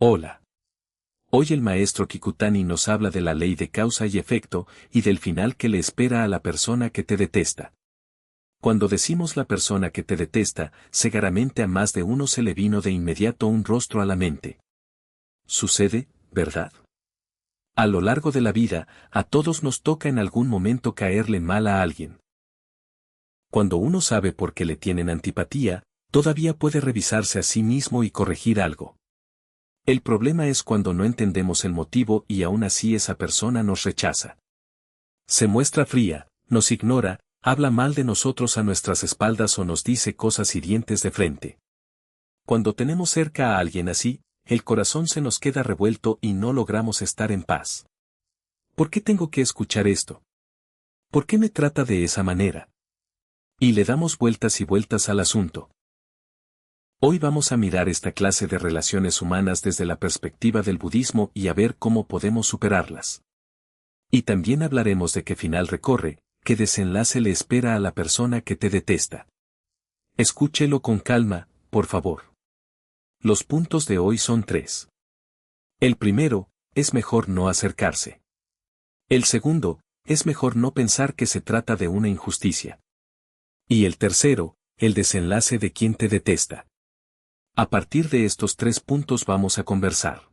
Hola. Hoy el maestro Kikutani nos habla de la ley de causa y efecto y del final que le espera a la persona que te detesta. Cuando decimos la persona que te detesta, seguramente a más de uno se le vino de inmediato un rostro a la mente. Sucede, ¿verdad? A lo largo de la vida, a todos nos toca en algún momento caerle mal a alguien. Cuando uno sabe por qué le tienen antipatía, todavía puede revisarse a sí mismo y corregir algo. El problema es cuando no entendemos el motivo y aún así esa persona nos rechaza. Se muestra fría, nos ignora, habla mal de nosotros a nuestras espaldas o nos dice cosas hirientes de frente. Cuando tenemos cerca a alguien así, el corazón se nos queda revuelto y no logramos estar en paz. ¿Por qué tengo que escuchar esto? ¿Por qué me trata de esa manera? Y le damos vueltas y vueltas al asunto. Hoy vamos a mirar esta clase de relaciones humanas desde la perspectiva del budismo y a ver cómo podemos superarlas. Y también hablaremos de qué final recorre, qué desenlace le espera a la persona que te detesta. Escúchelo con calma, por favor. Los puntos de hoy son 3. El primero, es mejor no acercarse. El segundo, es mejor no pensar que se trata de una injusticia. Y el tercero, el desenlace de quien te detesta. A partir de estos 3 puntos vamos a conversar.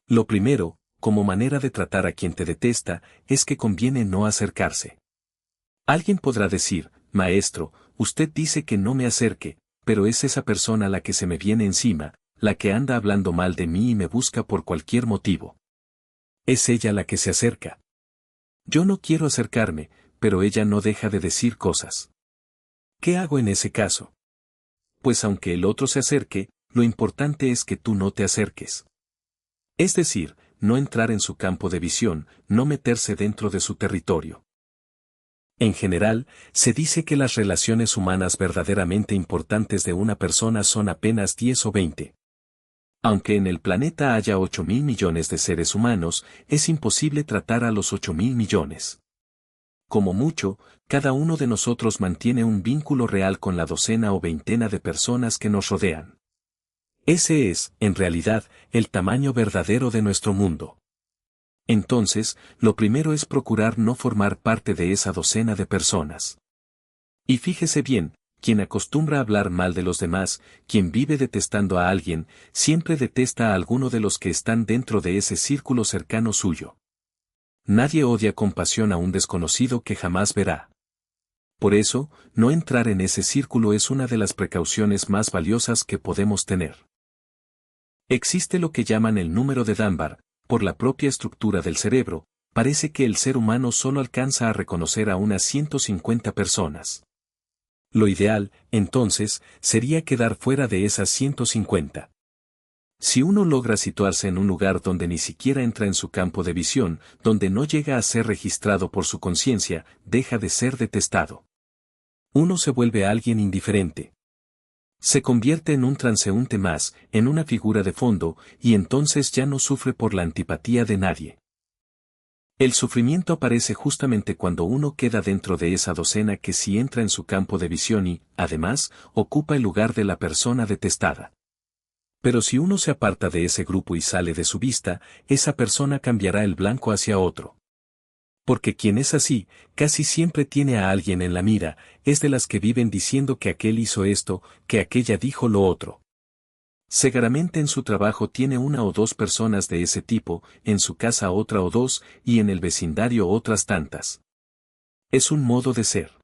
Lo primero, como manera de tratar a quien te detesta, es que conviene no acercarse. Alguien podrá decir, maestro, usted dice que no me acerque, pero es esa persona la que se me viene encima, la que anda hablando mal de mí y me busca por cualquier motivo. Es ella la que se acerca. Yo no quiero acercarme, pero ella no deja de decir cosas. ¿Qué hago en ese caso? Pues aunque el otro se acerque, lo importante es que tú no te acerques. Es decir, no entrar en su campo de visión, no meterse dentro de su territorio. En general, se dice que las relaciones humanas verdaderamente importantes de una persona son apenas 10 o 20. Aunque en el planeta haya 8.000 millones de seres humanos, es imposible tratar a los 8.000 millones. Como mucho, cada uno de nosotros mantiene un vínculo real con la docena o veintena de personas que nos rodean. Ese es, en realidad, el tamaño verdadero de nuestro mundo. Entonces, lo primero es procurar no formar parte de esa docena de personas. Y fíjese bien, quien acostumbra a hablar mal de los demás, quien vive detestando a alguien, siempre detesta a alguno de los que están dentro de ese círculo cercano suyo. Nadie odia con pasión a un desconocido que jamás verá. Por eso, no entrar en ese círculo es una de las precauciones más valiosas que podemos tener. Existe lo que llaman el número de Dunbar. Por la propia estructura del cerebro, parece que el ser humano solo alcanza a reconocer a unas 150 personas. Lo ideal, entonces, sería quedar fuera de esas 150. Si uno logra situarse en un lugar donde ni siquiera entra en su campo de visión, donde no llega a ser registrado por su conciencia, deja de ser detestado. Uno se vuelve alguien indiferente. Se convierte en un transeúnte más, en una figura de fondo, y entonces ya no sufre por la antipatía de nadie. El sufrimiento aparece justamente cuando uno queda dentro de esa docena que sí entra en su campo de visión y, además, ocupa el lugar de la persona detestada. Pero si uno se aparta de ese grupo y sale de su vista, esa persona cambiará el blanco hacia otro. Porque quien es así, casi siempre tiene a alguien en la mira, es de las que viven diciendo que aquel hizo esto, que aquella dijo lo otro. Seguramente en su trabajo tiene una o dos personas de ese tipo, en su casa otra o dos, y en el vecindario otras tantas. Es un modo de ser.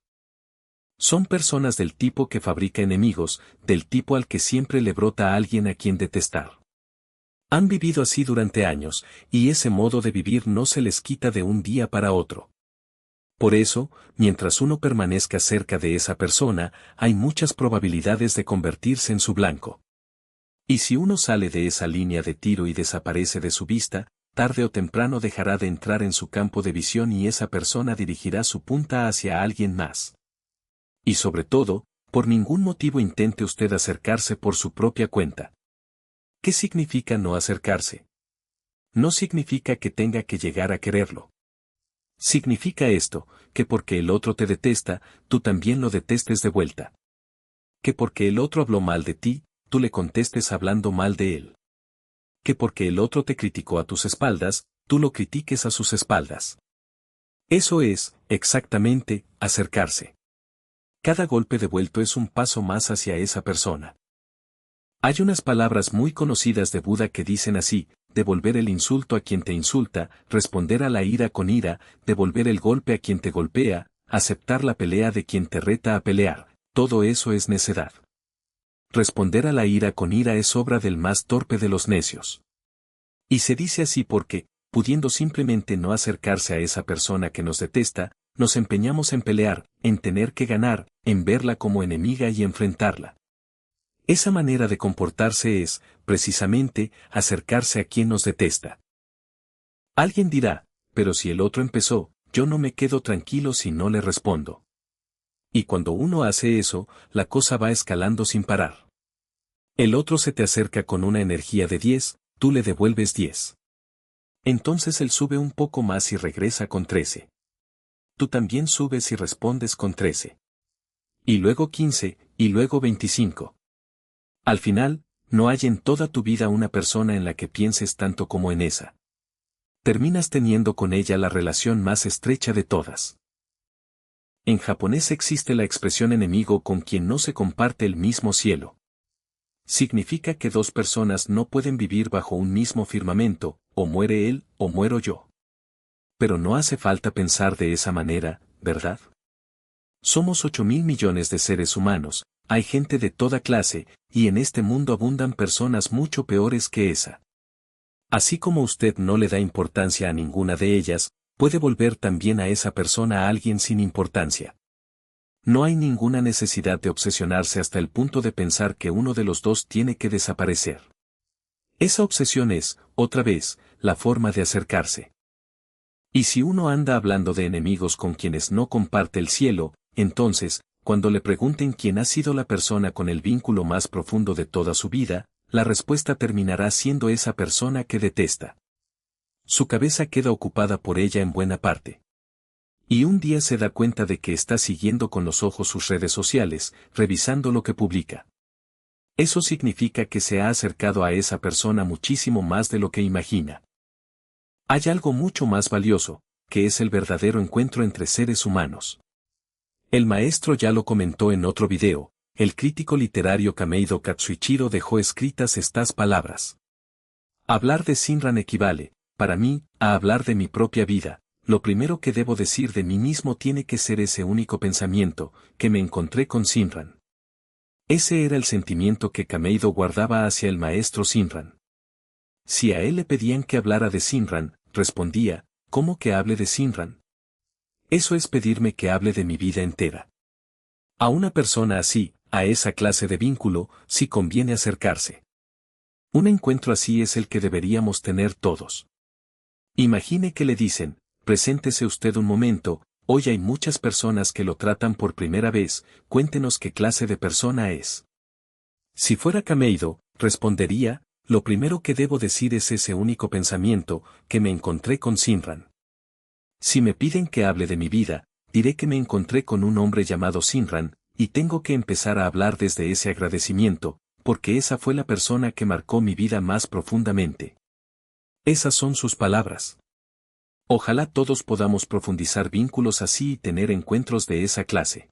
Son personas del tipo que fabrica enemigos, del tipo al que siempre le brota a alguien a quien detestar. Han vivido así durante años, y ese modo de vivir no se les quita de un día para otro. Por eso, mientras uno permanezca cerca de esa persona, hay muchas probabilidades de convertirse en su blanco. Y si uno sale de esa línea de tiro y desaparece de su vista, tarde o temprano dejará de entrar en su campo de visión y esa persona dirigirá su punta hacia alguien más. Y sobre todo, por ningún motivo intente usted acercarse por su propia cuenta. ¿Qué significa no acercarse? No significa que tenga que llegar a quererlo. Significa esto, que porque el otro te detesta, tú también lo detestes de vuelta. Que porque el otro habló mal de ti, tú le contestes hablando mal de él. que porque el otro te criticó a tus espaldas, tú lo critiques a sus espaldas. Eso es, exactamente, acercarse. Cada golpe devuelto es un paso más hacia esa persona. Hay unas palabras muy conocidas de Buda que dicen así: devolver el insulto a quien te insulta, responder a la ira con ira, devolver el golpe a quien te golpea, aceptar la pelea de quien te reta a pelear, todo eso es necedad. Responder a la ira con ira es obra del más torpe de los necios. Y se dice así porque, pudiendo simplemente no acercarse a esa persona que nos detesta, nos empeñamos en pelear, en tener que ganar, en verla como enemiga y enfrentarla. Esa manera de comportarse es, precisamente, acercarse a quien nos detesta. Alguien dirá, pero si el otro empezó, yo no me quedo tranquilo si no le respondo. Y cuando uno hace eso, la cosa va escalando sin parar. El otro se te acerca con una energía de 10, tú le devuelves 10. Entonces él sube un poco más y regresa con 13. Tú también subes y respondes con 13. Y luego 15, y luego 25. Al final, no hay en toda tu vida una persona en la que pienses tanto como en esa. Terminas teniendo con ella la relación más estrecha de todas. En japonés existe la expresión enemigo con quien no se comparte el mismo cielo. Significa que dos personas no pueden vivir bajo un mismo firmamento, o muere él, o muero yo. Pero no hace falta pensar de esa manera, ¿verdad? Somos 8.000 millones de seres humanos, hay gente de toda clase, y en este mundo abundan personas mucho peores que esa. Así como usted no le da importancia a ninguna de ellas, puede volver también a esa persona a alguien sin importancia. No hay ninguna necesidad de obsesionarse hasta el punto de pensar que uno de los dos tiene que desaparecer. Esa obsesión es, otra vez, la forma de acercarse. Y si uno anda hablando de enemigos con quienes no comparte el cielo, entonces, cuando le pregunten quién ha sido la persona con el vínculo más profundo de toda su vida, la respuesta terminará siendo esa persona que detesta. Su cabeza queda ocupada por ella en buena parte. Y un día se da cuenta de que está siguiendo con los ojos sus redes sociales, revisando lo que publica. Eso significa que se ha acercado a esa persona muchísimo más de lo que imagina. Hay algo mucho más valioso, que es el verdadero encuentro entre seres humanos. El maestro ya lo comentó en otro video, el crítico literario Kameido Katsuichiro dejó escritas estas palabras. Hablar de Shinran equivale, para mí, a hablar de mi propia vida. Lo primero que debo decir de mí mismo tiene que ser ese único pensamiento, que me encontré con Shinran. Ese era el sentimiento que Kameido guardaba hacia el maestro Shinran. Si a él le pedían que hablara de Shinran, respondía, ¿cómo que hable de Shinran? Eso es pedirme que hable de mi vida entera. A una persona así, a esa clase de vínculo, sí conviene acercarse. Un encuentro así es el que deberíamos tener todos. Imagine que le dicen, preséntese usted un momento, hoy hay muchas personas que lo tratan por primera vez, cuéntenos qué clase de persona es. Si fuera Kameido, respondería, lo primero que debo decir es ese único pensamiento, que me encontré con Shinran. Si me piden que hable de mi vida, diré que me encontré con un hombre llamado Shinran, y tengo que empezar a hablar desde ese agradecimiento, porque esa fue la persona que marcó mi vida más profundamente. Esas son sus palabras. Ojalá todos podamos profundizar vínculos así y tener encuentros de esa clase.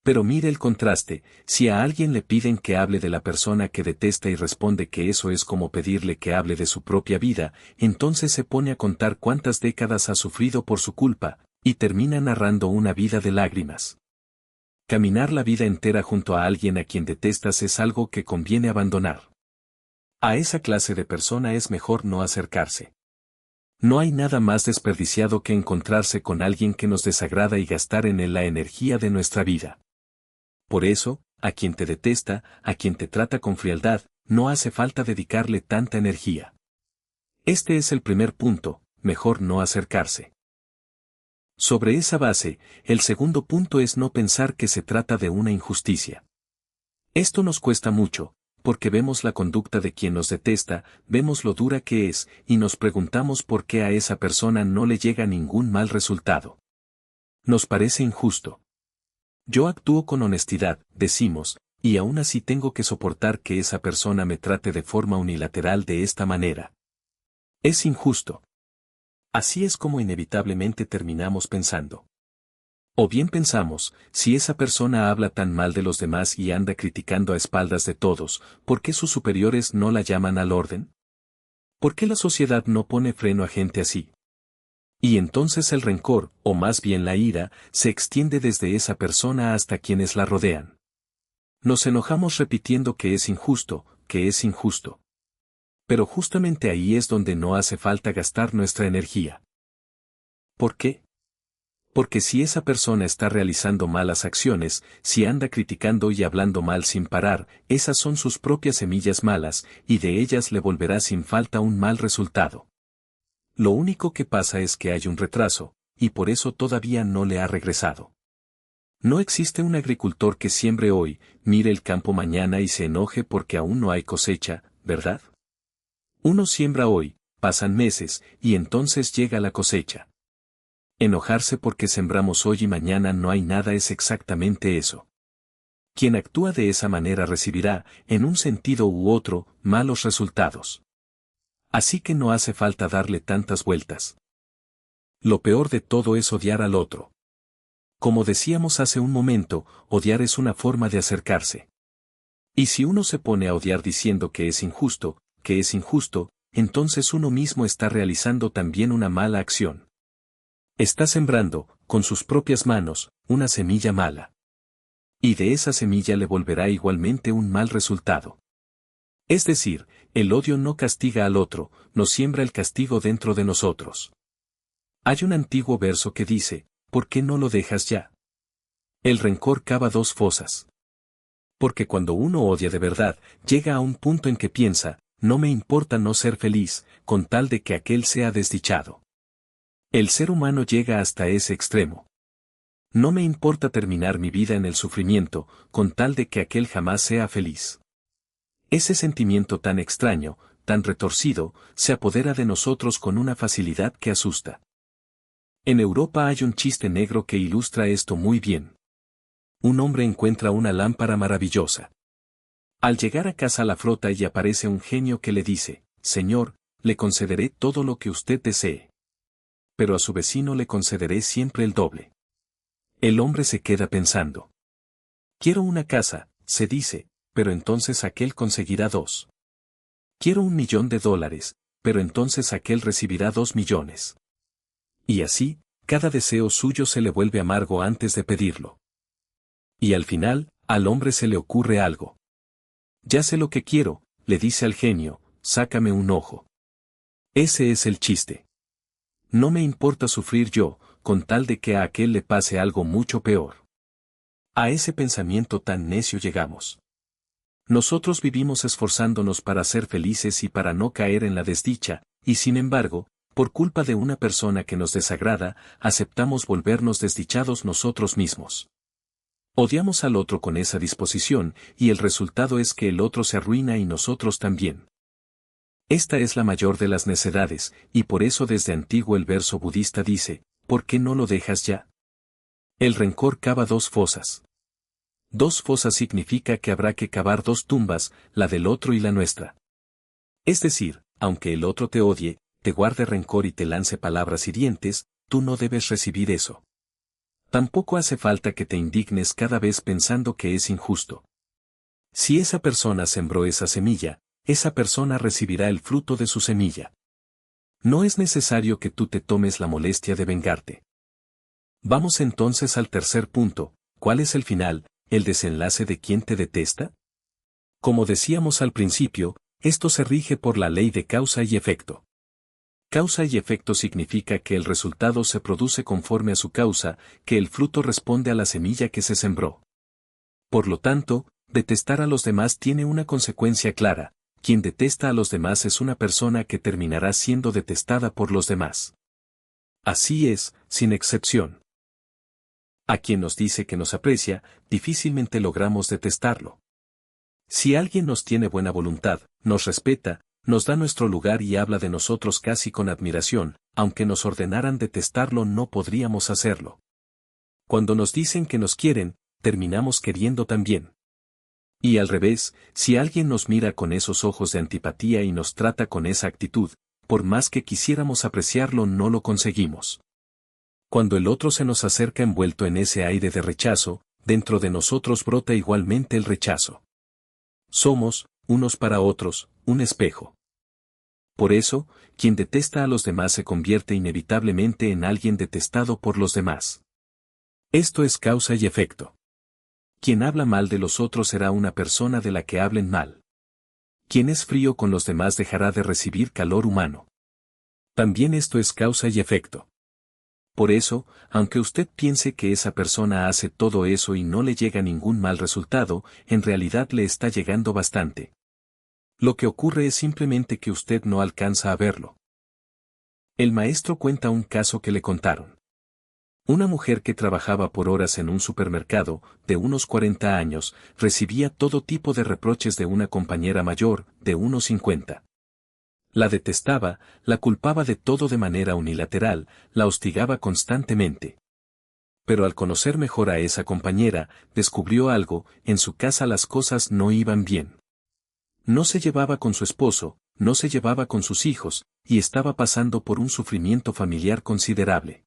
Pero mire el contraste, si a alguien le piden que hable de la persona que detesta y responde que eso es como pedirle que hable de su propia vida, entonces se pone a contar cuántas décadas ha sufrido por su culpa, y termina narrando una vida de lágrimas. Caminar la vida entera junto a alguien a quien detestas es algo que conviene abandonar. A esa clase de persona es mejor no acercarse. No hay nada más desperdiciado que encontrarse con alguien que nos desagrada y gastar en él la energía de nuestra vida. Por eso, a quien te detesta, a quien te trata con frialdad, no hace falta dedicarle tanta energía. Este es el primer punto, mejor no acercarse. Sobre esa base, el segundo punto es no pensar que se trata de una injusticia. Esto nos cuesta mucho, porque vemos la conducta de quien nos detesta, vemos lo dura que es, y nos preguntamos por qué a esa persona no le llega ningún mal resultado. Nos parece injusto. Yo actúo con honestidad, decimos, Y aún así tengo que soportar que esa persona me trate de forma unilateral de esta manera. Es injusto. Así es como inevitablemente terminamos pensando. O bien pensamos, si esa persona habla tan mal de los demás y anda criticando a espaldas de todos, ¿por qué sus superiores no la llaman al orden? ¿Por qué la sociedad no pone freno a gente así? Y entonces el rencor, o más bien la ira, se extiende desde esa persona hasta quienes la rodean. Nos enojamos repitiendo que es injusto, que es injusto. Pero justamente ahí es donde no hace falta gastar nuestra energía. ¿Por qué? Porque si esa persona está realizando malas acciones, si anda criticando y hablando mal sin parar, esas son sus propias semillas malas, y de ellas le volverá sin falta un mal resultado. Lo único que pasa es que hay un retraso, y por eso todavía no le ha regresado. No existe un agricultor que siembre hoy, mire el campo mañana y se enoje porque aún no hay cosecha, ¿verdad? Uno siembra hoy, pasan meses, y entonces llega la cosecha. Enojarse porque sembramos hoy y mañana no hay nada es exactamente eso. Quien actúa de esa manera recibirá, en un sentido u otro, malos resultados. Así que no hace falta darle tantas vueltas. Lo peor de todo es odiar al otro. Como decíamos hace un momento, odiar es una forma de acercarse. Y si uno se pone a odiar diciendo que es injusto, entonces uno mismo está realizando también una mala acción. Está sembrando, con sus propias manos, una semilla mala. Y de esa semilla le volverá igualmente un mal resultado. Es decir, el odio no castiga al otro, nos siembra el castigo dentro de nosotros. Hay un antiguo verso que dice, ¿por qué no lo dejas ya? El rencor cava dos fosas. Porque cuando uno odia de verdad, llega a un punto en que piensa, no me importa no ser feliz, con tal de que aquel sea desdichado. El ser humano llega hasta ese extremo. No me importa terminar mi vida en el sufrimiento, con tal de que aquel jamás sea feliz. Ese sentimiento tan extraño, tan retorcido, se apodera de nosotros con una facilidad que asusta. En Europa hay un chiste negro que ilustra esto muy bien. Un hombre encuentra una lámpara maravillosa. Al llegar a casa la frota y aparece un genio que le dice, Señor, le concederé todo lo que usted desee. Pero a su vecino le concederé siempre el doble. El hombre se queda pensando. Quiero una casa, se dice, pero entonces aquel conseguirá dos. Quiero $1.000.000, pero entonces aquel recibirá 2 millones. Y así, cada deseo suyo se le vuelve amargo antes de pedirlo. Y al final, al hombre se le ocurre algo. Ya sé lo que quiero, le dice al genio, sácame un ojo. Ese es el chiste. No me importa sufrir yo, con tal de que a aquel le pase algo mucho peor. A ese pensamiento tan necio llegamos. Nosotros vivimos esforzándonos para ser felices y para no caer en la desdicha, y sin embargo, por culpa de una persona que nos desagrada, aceptamos volvernos desdichados nosotros mismos. Odiamos al otro con esa disposición, y el resultado es que el otro se arruina y nosotros también. Esta es la mayor de las necedades, y por eso desde antiguo el verso budista dice, ¿por qué no lo dejas ya? El rencor cava dos fosas. Dos fosas significa que habrá que cavar dos tumbas, la del otro y la nuestra. Es decir, aunque el otro te odie, te guarde rencor y te lance palabras hirientes, tú no debes recibir eso. Tampoco hace falta que te indignes cada vez pensando que es injusto. Si esa persona sembró esa semilla, esa persona recibirá el fruto de su semilla. No es necesario que tú te tomes la molestia de vengarte. Vamos entonces al tercer punto, ¿cuál es el final, el desenlace de quien te detesta? Como decíamos al principio, esto se rige por la ley de causa y efecto. Causa y efecto significa que el resultado se produce conforme a su causa, que el fruto responde a la semilla que se sembró. Por lo tanto, detestar a los demás tiene una consecuencia clara. Quien detesta a los demás es una persona que terminará siendo detestada por los demás. Así es, sin excepción. A quien nos dice que nos aprecia, difícilmente logramos detestarlo. Si alguien nos tiene buena voluntad, nos respeta, nos da nuestro lugar y habla de nosotros casi con admiración, aunque nos ordenaran detestarlo no podríamos hacerlo. Cuando nos dicen que nos quieren, terminamos queriendo también. Y al revés, si alguien nos mira con esos ojos de antipatía y nos trata con esa actitud, por más que quisiéramos apreciarlo no lo conseguimos. Cuando el otro se nos acerca envuelto en ese aire de rechazo, dentro de nosotros brota igualmente el rechazo. Somos, unos para otros, un espejo. Por eso, quien detesta a los demás se convierte inevitablemente en alguien detestado por los demás. Esto es causa y efecto. Quien habla mal de los otros será una persona de la que hablen mal. Quien es frío con los demás dejará de recibir calor humano. También esto es causa y efecto. Por eso, aunque usted piense que esa persona hace todo eso y no le llega ningún mal resultado, en realidad le está llegando bastante. Lo que ocurre es simplemente que usted no alcanza a verlo. El maestro cuenta un caso que le contaron. Una mujer que trabajaba por horas en un supermercado, de unos 40 años, recibía todo tipo de reproches de una compañera mayor, de unos 50. La detestaba, la culpaba de todo de manera unilateral, la hostigaba constantemente. Pero al conocer mejor a esa compañera, descubrió algo: en su casa las cosas no iban bien. No se llevaba con su esposo, no se llevaba con sus hijos, y estaba pasando por un sufrimiento familiar considerable.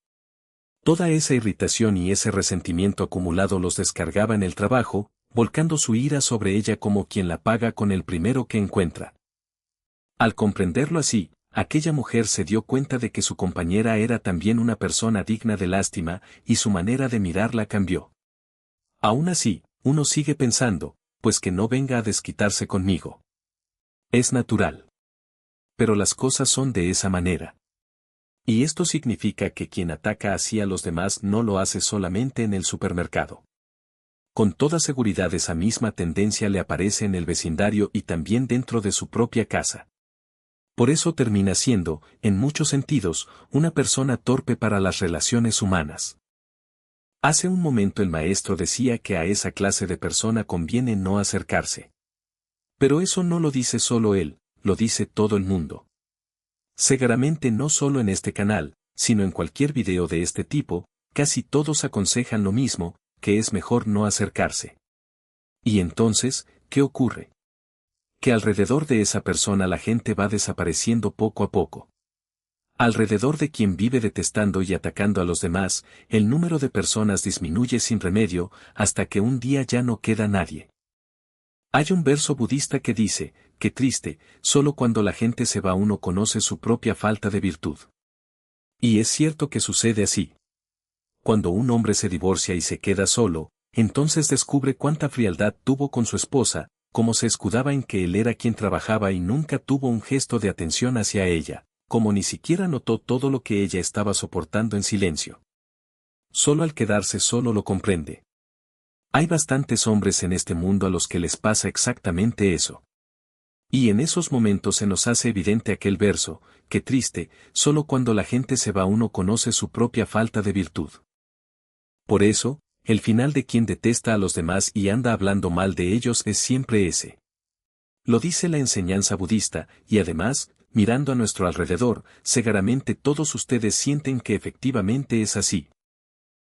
Toda esa irritación y ese resentimiento acumulado los descargaba en el trabajo, volcando su ira sobre ella como quien la paga con el primero que encuentra. Al comprenderlo así, aquella mujer se dio cuenta de que su compañera era también una persona digna de lástima, y su manera de mirarla cambió. Aún así, uno sigue pensando, pues que no venga a desquitarse conmigo. Es natural. Pero las cosas son de esa manera. Y esto significa que quien ataca así a los demás no lo hace solamente en el supermercado. Con toda seguridad esa misma tendencia le aparece en el vecindario y también dentro de su propia casa. Por eso termina siendo, en muchos sentidos, una persona torpe para las relaciones humanas. Hace un momento el maestro decía que a esa clase de persona conviene no acercarse. Pero eso no lo dice solo él, lo dice todo el mundo. Seguramente no solo en este canal, sino en cualquier video de este tipo, casi todos aconsejan lo mismo, que es mejor no acercarse. Y entonces, ¿qué ocurre? Que alrededor de esa persona la gente va desapareciendo poco a poco. Alrededor de quien vive detestando y atacando a los demás, el número de personas disminuye sin remedio, hasta que un día ya no queda nadie. Hay un verso budista que dice: qué triste, solo cuando la gente se va uno conoce su propia falta de virtud. Y es cierto que sucede así. Cuando un hombre se divorcia y se queda solo, entonces descubre cuánta frialdad tuvo con su esposa, cómo se escudaba en que él era quien trabajaba y nunca tuvo un gesto de atención hacia ella, como ni siquiera notó todo lo que ella estaba soportando en silencio. Solo al quedarse solo lo comprende. Hay bastantes hombres en este mundo a los que les pasa exactamente eso. Y en esos momentos se nos hace evidente aquel verso: qué triste, solo cuando la gente se va uno conoce su propia falta de virtud. Por eso, el final de quien detesta a los demás y anda hablando mal de ellos es siempre ese. Lo dice la enseñanza budista, y además, mirando a nuestro alrededor, seguramente todos ustedes sienten que efectivamente es así.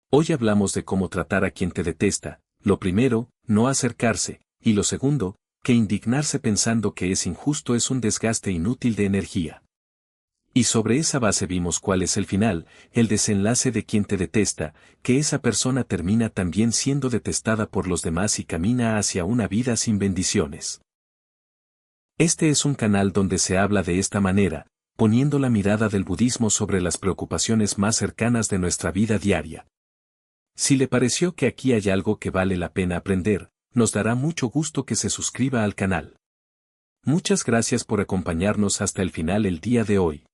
Hoy hablamos de cómo tratar a quien te detesta: lo primero, no acercarse, y lo segundo, que indignarse pensando que es injusto es un desgaste inútil de energía. Y sobre esa base vimos cuál es el final, el desenlace de quien te detesta, que esa persona termina también siendo detestada por los demás y camina hacia una vida sin bendiciones. Este es un canal donde se habla de esta manera, poniendo la mirada del budismo sobre las preocupaciones más cercanas de nuestra vida diaria. Si le pareció que aquí hay algo que vale la pena aprender, nos dará mucho gusto que se suscriba al canal. Muchas gracias por acompañarnos hasta el final el día de hoy.